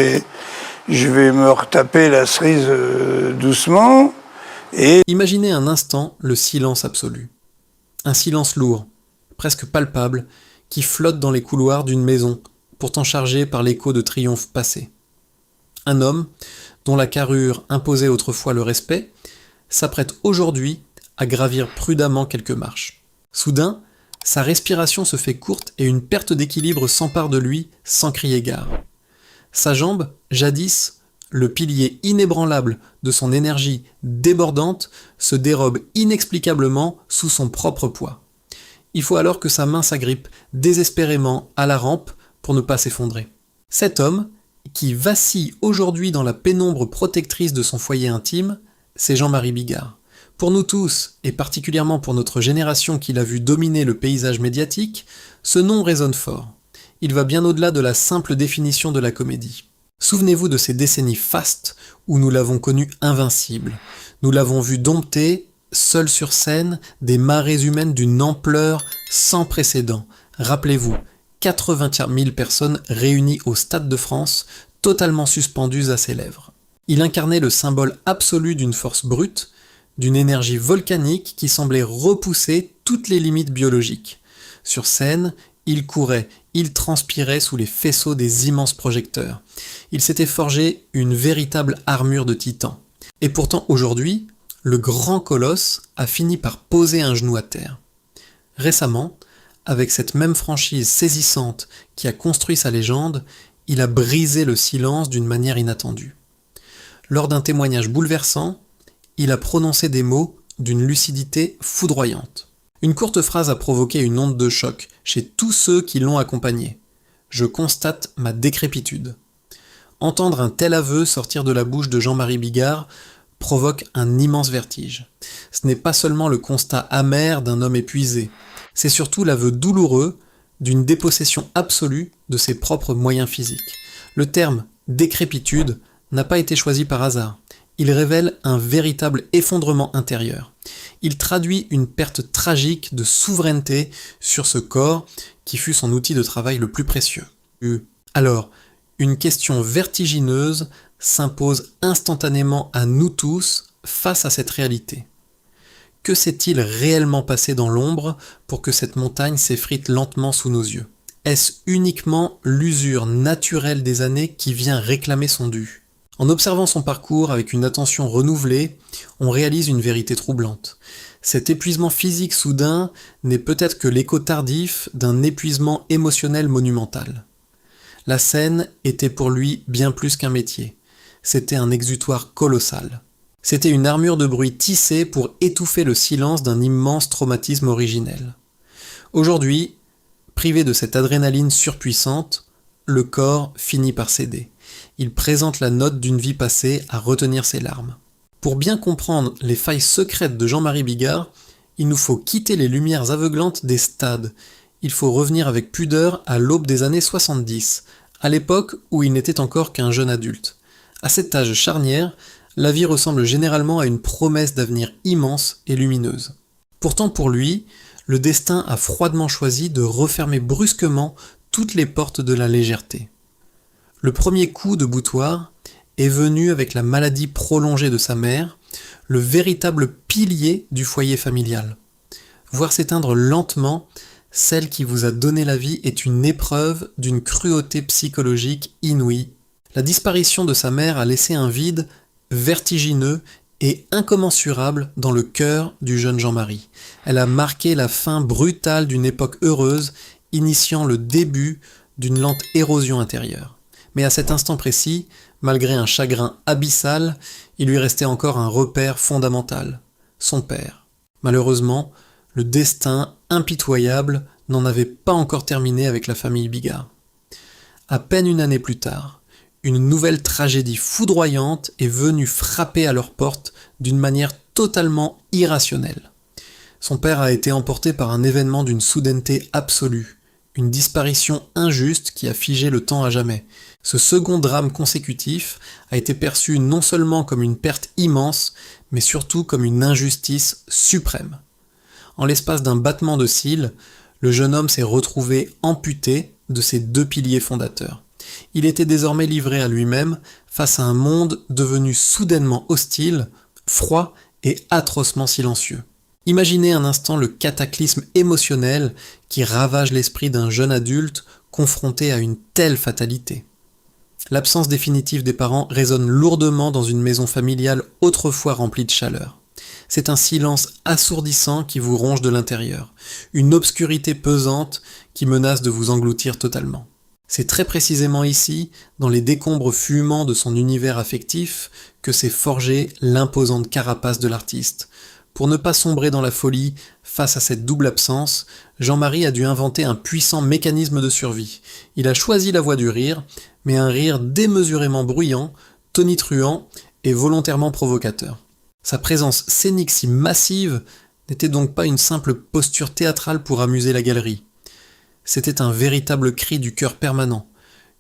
Et je vais me retaper la cerise doucement. Et Imaginez un instant le silence absolu. Un silence lourd, presque palpable, qui flotte dans les couloirs d'une maison, pourtant chargée par l'écho de triomphes passés. Un homme, dont la carrure imposait autrefois le respect, s'apprête aujourd'hui à gravir prudemment quelques marches. Soudain, sa respiration se fait courte et une perte d'équilibre s'empare de lui sans crier gare. Sa jambe, jadis, le pilier inébranlable de son énergie débordante, se dérobe inexplicablement sous son propre poids. Il faut alors que sa main s'agrippe désespérément à la rampe pour ne pas s'effondrer. Cet homme, qui vacille aujourd'hui dans la pénombre protectrice de son foyer intime, c'est Jean-Marie Bigard. Pour nous tous, et particulièrement pour notre génération qui l'a vu dominer le paysage médiatique, ce nom résonne fort. Il va bien au-delà de la simple définition de la comédie. Souvenez-vous de ces décennies fastes où nous l'avons connu invincible. Nous l'avons vu dompter, seul sur scène, des marées humaines d'une ampleur sans précédent. Rappelez-vous, 80 000 personnes réunies au Stade de France, totalement suspendues à ses lèvres. Il incarnait le symbole absolu d'une force brute, d'une énergie volcanique qui semblait repousser toutes les limites biologiques. Sur scène, il courait, il transpirait sous les faisceaux des immenses projecteurs. Il s'était forgé une véritable armure de titan. Et pourtant aujourd'hui, le grand colosse a fini par poser un genou à terre. Récemment, avec cette même franchise saisissante qui a construit sa légende, il a brisé le silence d'une manière inattendue. Lors d'un témoignage bouleversant, il a prononcé des mots d'une lucidité foudroyante. Une courte phrase a provoqué une onde de choc chez tous ceux qui l'ont accompagné. Je constate ma décrépitude. Entendre un tel aveu sortir de la bouche de Jean-Marie Bigard provoque un immense vertige. Ce n'est pas seulement le constat amer d'un homme épuisé, c'est surtout l'aveu douloureux d'une dépossession absolue de ses propres moyens physiques. Le terme décrépitude n'a pas été choisi par hasard. Il révèle un véritable effondrement intérieur. Il traduit une perte tragique de souveraineté sur ce corps qui fut son outil de travail le plus précieux. Alors, une question vertigineuse s'impose instantanément à nous tous face à cette réalité. Que s'est-il réellement passé dans l'ombre pour que cette montagne s'effrite lentement sous nos yeux? Est-ce uniquement l'usure naturelle des années qui vient réclamer son dû? En observant son parcours avec une attention renouvelée, on réalise une vérité troublante. Cet épuisement physique soudain n'est peut-être que l'écho tardif d'un épuisement émotionnel monumental. La scène était pour lui bien plus qu'un métier. C'était un exutoire colossal. C'était une armure de bruit tissée pour étouffer le silence d'un immense traumatisme originel. Aujourd'hui, privé de cette adrénaline surpuissante, le corps finit par céder. Il présente la note d'une vie passée à retenir ses larmes. Pour bien comprendre les failles secrètes de Jean-Marie Bigard, il nous faut quitter les lumières aveuglantes des stades. Il faut revenir avec pudeur à l'aube des années 70, à l'époque où il n'était encore qu'un jeune adulte. À cet âge charnière, la vie ressemble généralement à une promesse d'avenir immense et lumineuse. Pourtant pour lui, le destin a froidement choisi de refermer brusquement toutes les portes de la légèreté. Le premier coup de boutoir est venu avec la maladie prolongée de sa mère, le véritable pilier du foyer familial. Voir s'éteindre lentement celle qui vous a donné la vie est une épreuve d'une cruauté psychologique inouïe. La disparition de sa mère a laissé un vide vertigineux et incommensurable dans le cœur du jeune Jean-Marie. Elle a marqué la fin brutale d'une époque heureuse, initiant le début d'une lente érosion intérieure. Mais à cet instant précis, malgré un chagrin abyssal, il lui restait encore un repère fondamental, son père. Malheureusement, le destin impitoyable n'en avait pas encore terminé avec la famille Bigard. À peine une année plus tard, une nouvelle tragédie foudroyante est venue frapper à leur porte d'une manière totalement irrationnelle. Son père a été emporté par un événement d'une soudaineté absolue, une disparition injuste qui a figé le temps à jamais. Ce second drame consécutif a été perçu non seulement comme une perte immense, mais surtout comme une injustice suprême. En l'espace d'un battement de cils, le jeune homme s'est retrouvé amputé de ses deux piliers fondateurs. Il était désormais livré à lui-même face à un monde devenu soudainement hostile, froid et atrocement silencieux. Imaginez un instant le cataclysme émotionnel qui ravage l'esprit d'un jeune adulte confronté à une telle fatalité. L'absence définitive des parents résonne lourdement dans une maison familiale autrefois remplie de chaleur. C'est un silence assourdissant qui vous ronge de l'intérieur, une obscurité pesante qui menace de vous engloutir totalement. C'est très précisément ici, dans les décombres fumants de son univers affectif, que s'est forgée l'imposante carapace de l'artiste. Pour ne pas sombrer dans la folie face à cette double absence, Jean-Marie a dû inventer un puissant mécanisme de survie. Il a choisi la voie du rire, mais un rire démesurément bruyant, tonitruant et volontairement provocateur. Sa présence scénique si massive n'était donc pas une simple posture théâtrale pour amuser la galerie. C'était un véritable cri du cœur permanent,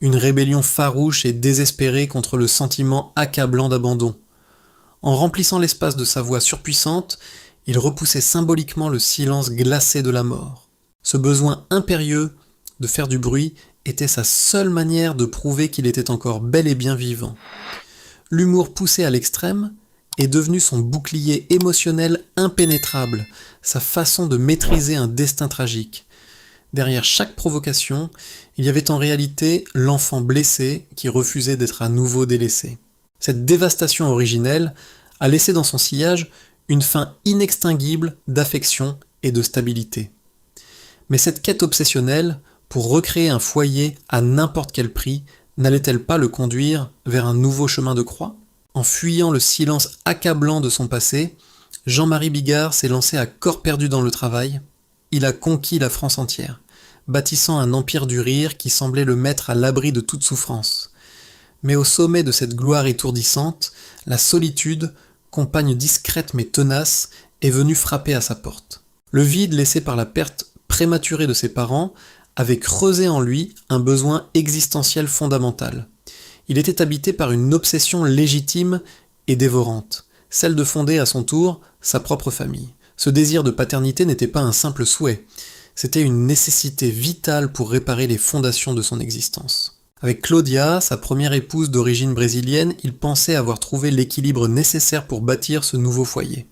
une rébellion farouche et désespérée contre le sentiment accablant d'abandon. En remplissant l'espace de sa voix surpuissante, il repoussait symboliquement le silence glacé de la mort. Ce besoin impérieux de faire du bruit était sa seule manière de prouver qu'il était encore bel et bien vivant. L'humour poussé à l'extrême est devenu son bouclier émotionnel impénétrable, sa façon de maîtriser un destin tragique. Derrière chaque provocation, il y avait en réalité l'enfant blessé qui refusait d'être à nouveau délaissé. Cette dévastation originelle a laissé dans son sillage une fin inextinguible d'affection et de stabilité. Mais cette quête obsessionnelle, pour recréer un foyer à n'importe quel prix, n'allait-elle pas le conduire vers un nouveau chemin de croix ? En fuyant le silence accablant de son passé, Jean-Marie Bigard s'est lancé à corps perdu dans le travail. Il a conquis la France entière, bâtissant un empire du rire qui semblait le mettre à l'abri de toute souffrance. Mais au sommet de cette gloire étourdissante, la solitude, compagne discrète mais tenace, est venue frapper à sa porte. Le vide laissé par la perte prématurée de ses parents avait creusé en lui un besoin existentiel fondamental. Il était habité par une obsession légitime et dévorante, celle de fonder à son tour sa propre famille. Ce désir de paternité n'était pas un simple souhait, c'était une nécessité vitale pour réparer les fondations de son existence. Avec Claudia, sa première épouse d'origine brésilienne, il pensait avoir trouvé l'équilibre nécessaire pour bâtir ce nouveau foyer.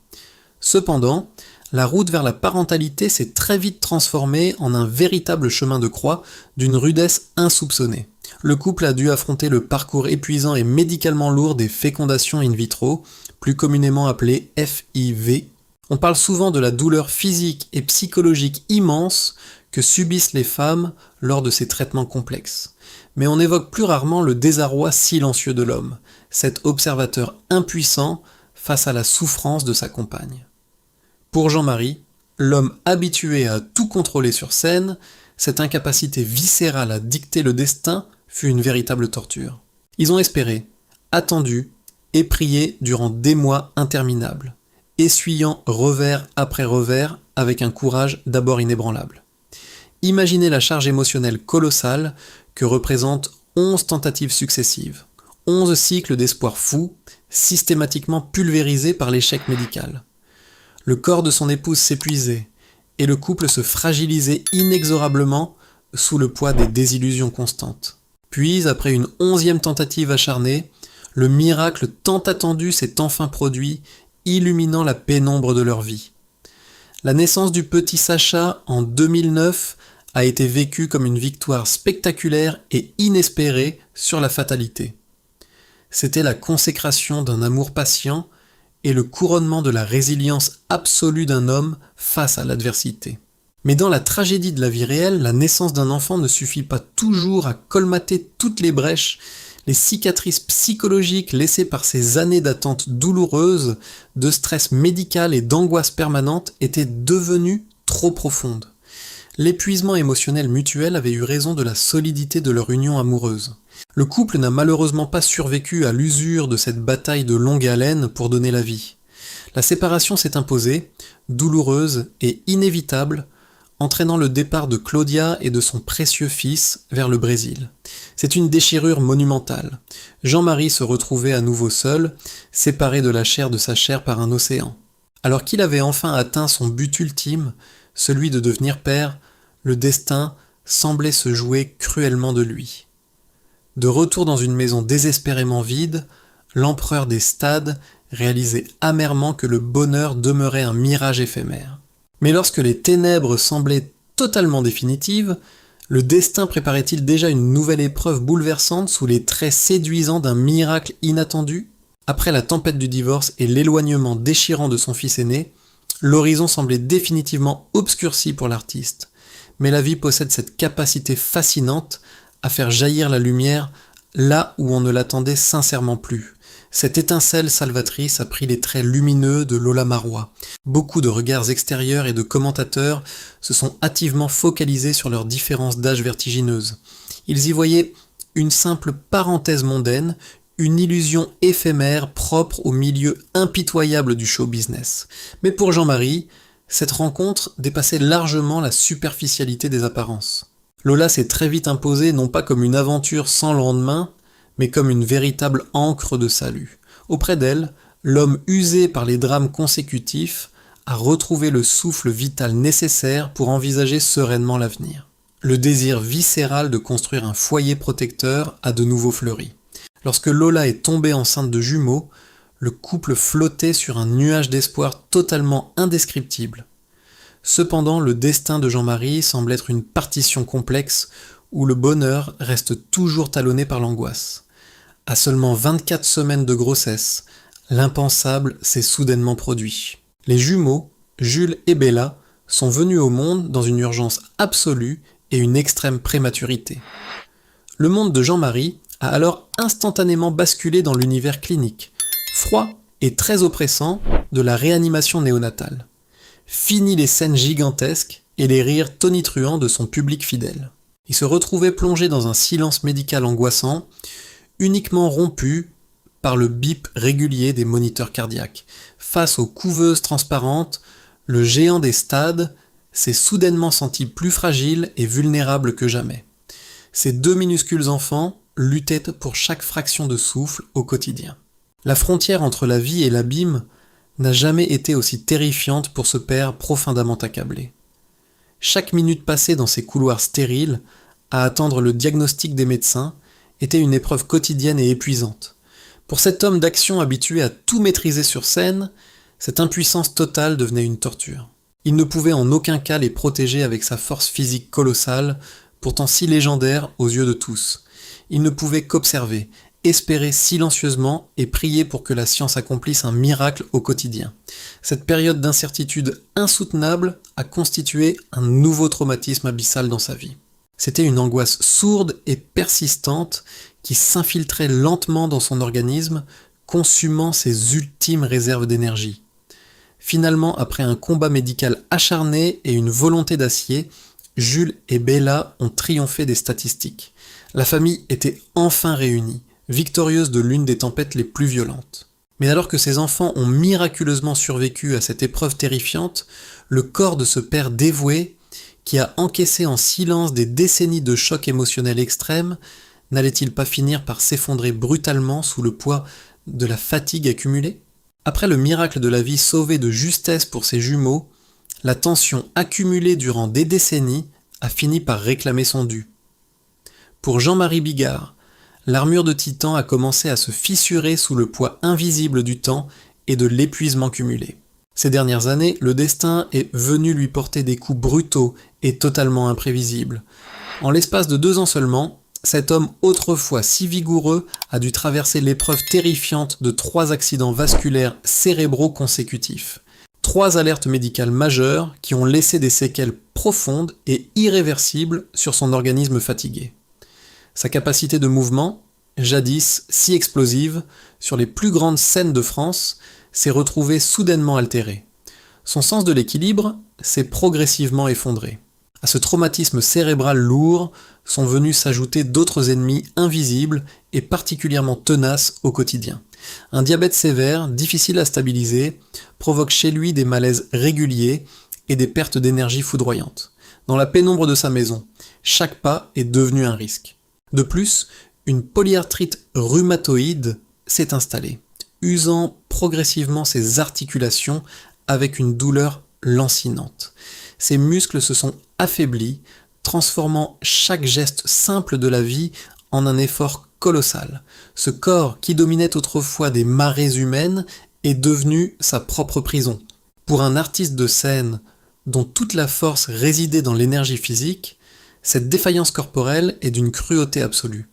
Cependant, la route vers la parentalité s'est très vite transformée en un véritable chemin de croix d'une rudesse insoupçonnée. Le couple a dû affronter le parcours épuisant et médicalement lourd des fécondations in vitro, plus communément appelées FIV. On parle souvent de la douleur physique et psychologique immense que subissent les femmes lors de ces traitements complexes. Mais on évoque plus rarement le désarroi silencieux de l'homme, cet observateur impuissant face à la souffrance de sa compagne. Pour Jean-Marie, l'homme habitué à tout contrôler sur scène, cette incapacité viscérale à dicter le destin fut une véritable torture. Ils ont espéré, attendu et prié durant des mois interminables, essuyant revers après revers avec un courage d'abord inébranlable. Imaginez la charge émotionnelle colossale que représentent 11 tentatives successives, 11 cycles d'espoir fou, systématiquement pulvérisés par l'échec médical. Le corps de son épouse s'épuisait, et le couple se fragilisait inexorablement sous le poids des désillusions constantes. Puis, après une 11e tentative acharnée, le miracle tant attendu s'est enfin produit, illuminant la pénombre de leur vie. La naissance du petit Sacha en 2009 a été vécue comme une victoire spectaculaire et inespérée sur la fatalité. C'était la consécration d'un amour patient et le couronnement de la résilience absolue d'un homme face à l'adversité. Mais dans la tragédie de la vie réelle, la naissance d'un enfant ne suffit pas toujours à colmater toutes les brèches, les cicatrices psychologiques laissées par ces années d'attente douloureuse, de stress médical et d'angoisse permanente étaient devenues trop profondes. L'épuisement émotionnel mutuel avait eu raison de la solidité de leur union amoureuse. Le couple n'a malheureusement pas survécu à l'usure de cette bataille de longue haleine pour donner la vie. La séparation s'est imposée, douloureuse et inévitable, entraînant le départ de Claudia et de son précieux fils vers le Brésil. C'est une déchirure monumentale. Jean-Marie se retrouvait à nouveau seul, séparé de la chair de sa chair par un océan. Alors qu'il avait enfin atteint son but ultime, celui de devenir père, le destin semblait se jouer cruellement de lui. De retour dans une maison désespérément vide, l'empereur des stades réalisait amèrement que le bonheur demeurait un mirage éphémère. Mais lorsque les ténèbres semblaient totalement définitives, le destin préparait-il déjà une nouvelle épreuve bouleversante sous les traits séduisants d'un miracle inattendu ? Après la tempête du divorce et l'éloignement déchirant de son fils aîné, l'horizon semblait définitivement obscurci pour l'artiste. Mais la vie possède cette capacité fascinante à faire jaillir la lumière là où on ne l'attendait sincèrement plus. Cette étincelle salvatrice a pris les traits lumineux de Lola Marois. Beaucoup de regards extérieurs et de commentateurs se sont hâtivement focalisés sur leurs différences d'âge vertigineuses. Ils y voyaient une simple parenthèse mondaine, une illusion éphémère propre au milieu impitoyable du show business. Mais pour Jean-Marie, cette rencontre dépassait largement la superficialité des apparences. Lola s'est très vite imposée non pas comme une aventure sans lendemain, mais comme une véritable ancre de salut. Auprès d'elle, l'homme usé par les drames consécutifs a retrouvé le souffle vital nécessaire pour envisager sereinement l'avenir. Le désir viscéral de construire un foyer protecteur a de nouveau fleuri. Lorsque Lola est tombée enceinte de jumeaux, le couple flottait sur un nuage d'espoir totalement indescriptible. Cependant, le destin de Jean-Marie semble être une partition complexe où le bonheur reste toujours talonné par l'angoisse. À seulement 24 semaines de grossesse, l'impensable s'est soudainement produit. Les jumeaux, Jules et Bella, sont venus au monde dans une urgence absolue et une extrême prématurité. Le monde de Jean-Marie a alors instantanément basculé dans l'univers clinique, froid et très oppressant de la réanimation néonatale. Fini les scènes gigantesques et les rires tonitruants de son public fidèle. Il se retrouvait plongé dans un silence médical angoissant, uniquement rompu par le bip régulier des moniteurs cardiaques. Face aux couveuses transparentes, le géant des stades s'est soudainement senti plus fragile et vulnérable que jamais. Ces deux minuscules enfants luttaient pour chaque fraction de souffle au quotidien. La frontière entre la vie et l'abîme n'a jamais été aussi terrifiante pour ce père profondément accablé. Chaque minute passée dans ces couloirs stériles, à attendre le diagnostic des médecins, était une épreuve quotidienne et épuisante. Pour cet homme d'action habitué à tout maîtriser sur scène, cette impuissance totale devenait une torture. Il ne pouvait en aucun cas les protéger avec sa force physique colossale, pourtant si légendaire aux yeux de tous. Il ne pouvait qu'observer, espérer silencieusement et prier pour que la science accomplisse un miracle au quotidien. Cette période d'incertitude insoutenable a constitué un nouveau traumatisme abyssal dans sa vie. C'était une angoisse sourde et persistante qui s'infiltrait lentement dans son organisme, consumant ses ultimes réserves d'énergie. Finalement, après un combat médical acharné et une volonté d'acier, Jules et Bella ont triomphé des statistiques. La famille était enfin réunie, victorieuse de l'une des tempêtes les plus violentes. Mais alors que ses enfants ont miraculeusement survécu à cette épreuve terrifiante, le corps de ce père dévoué, qui a encaissé en silence des décennies de chocs émotionnels extrêmes, n'allait-il pas finir par s'effondrer brutalement sous le poids de la fatigue accumulée ? Après le miracle de la vie sauvée de justesse pour ses jumeaux, la tension accumulée durant des décennies a fini par réclamer son dû. Pour Jean-Marie Bigard, l'armure de Titan a commencé à se fissurer sous le poids invisible du temps et de l'épuisement cumulé. Ces dernières années, le destin est venu lui porter des coups brutaux et totalement imprévisibles. En l'espace de 2 ans seulement, cet homme autrefois si vigoureux a dû traverser l'épreuve terrifiante de 3 accidents vasculaires cérébraux consécutifs. 3 alertes médicales majeures qui ont laissé des séquelles profondes et irréversibles sur son organisme fatigué. Sa capacité de mouvement, jadis si explosive, sur les plus grandes scènes de France, s'est retrouvée soudainement altérée. Son sens de l'équilibre s'est progressivement effondré. À ce traumatisme cérébral lourd sont venus s'ajouter d'autres ennemis invisibles et particulièrement tenaces au quotidien. Un diabète sévère, difficile à stabiliser, provoque chez lui des malaises réguliers et des pertes d'énergie foudroyantes. Dans la pénombre de sa maison, chaque pas est devenu un risque. De plus, une polyarthrite rhumatoïde s'est installée, usant progressivement ses articulations avec une douleur lancinante. Ses muscles se sont affaiblis, transformant chaque geste simple de la vie en un effort colossal. Ce corps qui dominait autrefois des marées humaines est devenu sa propre prison. Pour un artiste de scène dont toute la force résidait dans l'énergie physique, cette défaillance corporelle est d'une cruauté absolue.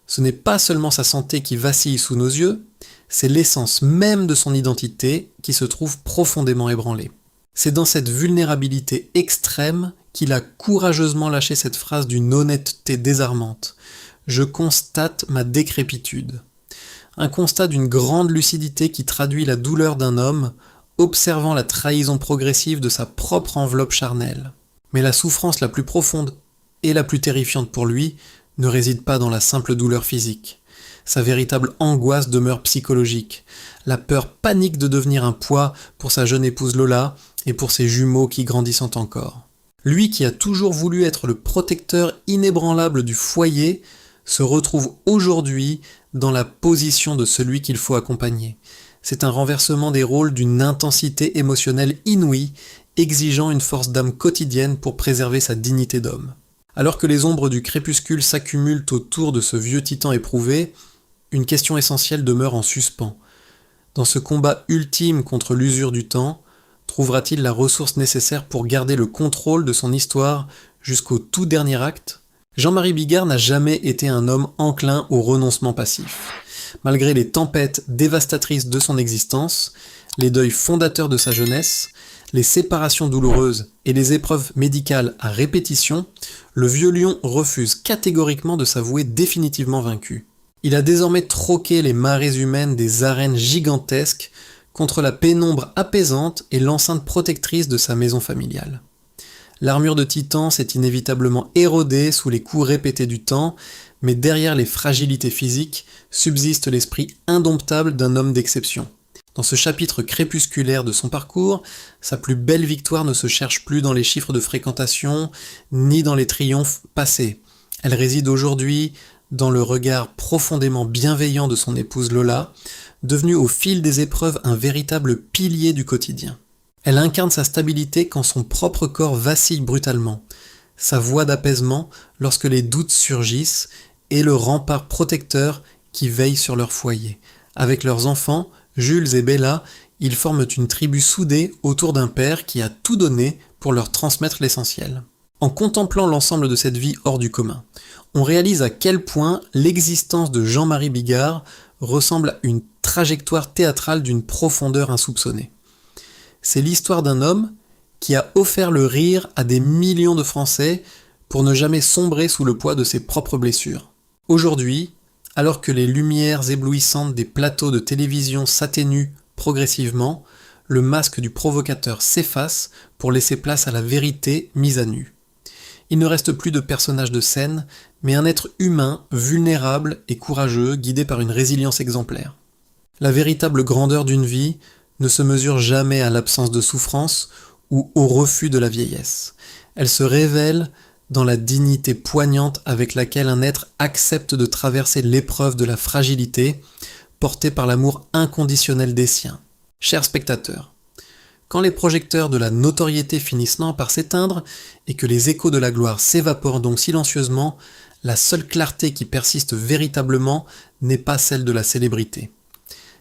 Ce n'est pas seulement sa santé qui vacille sous nos yeux, c'est l'essence même de son identité qui se trouve profondément ébranlée. C'est dans cette vulnérabilité extrême qu'il a courageusement lâché cette phrase d'une honnêteté désarmante. « Je constate ma décrépitude ». Un constat d'une grande lucidité qui traduit la douleur d'un homme observant la trahison progressive de sa propre enveloppe charnelle. Mais la souffrance la plus profonde et la plus terrifiante pour lui ne réside pas dans la simple douleur physique. Sa véritable angoisse demeure psychologique, la peur panique de devenir un poids pour sa jeune épouse Lola et pour ses jumeaux qui grandissent encore. Lui qui a toujours voulu être le protecteur inébranlable du foyer se retrouve aujourd'hui dans la position de celui qu'il faut accompagner. C'est un renversement des rôles d'une intensité émotionnelle inouïe, exigeant une force d'âme quotidienne pour préserver sa dignité d'homme. Alors que les ombres du crépuscule s'accumulent autour de ce vieux titan éprouvé, une question essentielle demeure en suspens. Dans ce combat ultime contre l'usure du temps, trouvera-t-il la ressource nécessaire pour garder le contrôle de son histoire jusqu'au tout dernier acte ? Jean-Marie Bigard n'a jamais été un homme enclin au renoncement passif. Malgré les tempêtes dévastatrices de son existence, les deuils fondateurs de sa jeunesse, les séparations douloureuses et les épreuves médicales à répétition, le vieux lion refuse catégoriquement de s'avouer définitivement vaincu. Il a désormais troqué les marées humaines des arènes gigantesques contre la pénombre apaisante et l'enceinte protectrice de sa maison familiale. L'armure de titan s'est inévitablement érodée sous les coups répétés du temps, mais derrière les fragilités physiques subsiste l'esprit indomptable d'un homme d'exception. Dans ce chapitre crépusculaire de son parcours, sa plus belle victoire ne se cherche plus dans les chiffres de fréquentation, ni dans les triomphes passés. Elle réside aujourd'hui dans le regard profondément bienveillant de son épouse Lola, devenue au fil des épreuves un véritable pilier du quotidien. Elle incarne sa stabilité quand son propre corps vacille brutalement, sa voix d'apaisement lorsque les doutes surgissent et le rempart protecteur qui veille sur leur foyer. Avec leurs enfants, Jules et Bella, ils forment une tribu soudée autour d'un père qui a tout donné pour leur transmettre l'essentiel. En contemplant l'ensemble de cette vie hors du commun, on réalise à quel point l'existence de Jean-Marie Bigard ressemble à une trajectoire théâtrale d'une profondeur insoupçonnée. C'est l'histoire d'un homme qui a offert le rire à des millions de Français pour ne jamais sombrer sous le poids de ses propres blessures. Aujourd'hui, alors que les lumières éblouissantes des plateaux de télévision s'atténuent progressivement, le masque du provocateur s'efface pour laisser place à la vérité mise à nu. Il ne reste plus de personnage de scène, mais un être humain, vulnérable et courageux, guidé par une résilience exemplaire. La véritable grandeur d'une vie ne se mesure jamais à l'absence de souffrance ou au refus de la vieillesse. Elle se révèle dans la dignité poignante avec laquelle un être accepte de traverser l'épreuve de la fragilité, porté par l'amour inconditionnel des siens. Chers spectateurs, quand les projecteurs de la notoriété finissent par s'éteindre et que les échos de la gloire s'évaporent donc silencieusement, la seule clarté qui persiste véritablement n'est pas celle de la célébrité.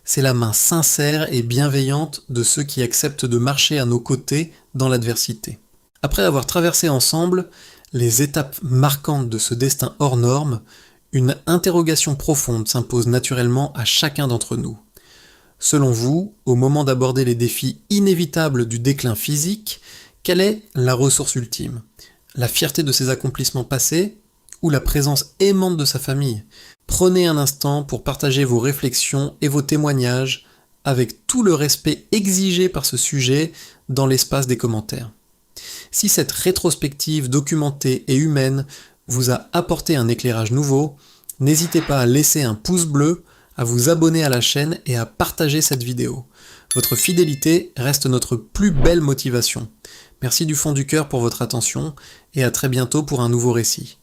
C'est la main sincère et bienveillante de ceux qui acceptent de marcher à nos côtés dans l'adversité. Après avoir traversé ensemble les étapes marquantes de ce destin hors norme, une interrogation profonde s'impose naturellement à chacun d'entre nous. Selon vous, au moment d'aborder les défis inévitables du déclin physique, quelle est la ressource ultime ? La fierté de ses accomplissements passés ou la présence aimante de sa famille ? Prenez un instant pour partager vos réflexions et vos témoignages avec tout le respect exigé par ce sujet dans l'espace des commentaires. Si cette rétrospective documentée et humaine vous a apporté un éclairage nouveau, n'hésitez pas à laisser un pouce bleu, à vous abonner à la chaîne et à partager cette vidéo. Votre fidélité reste notre plus belle motivation. Merci du fond du cœur pour votre attention et à très bientôt pour un nouveau récit.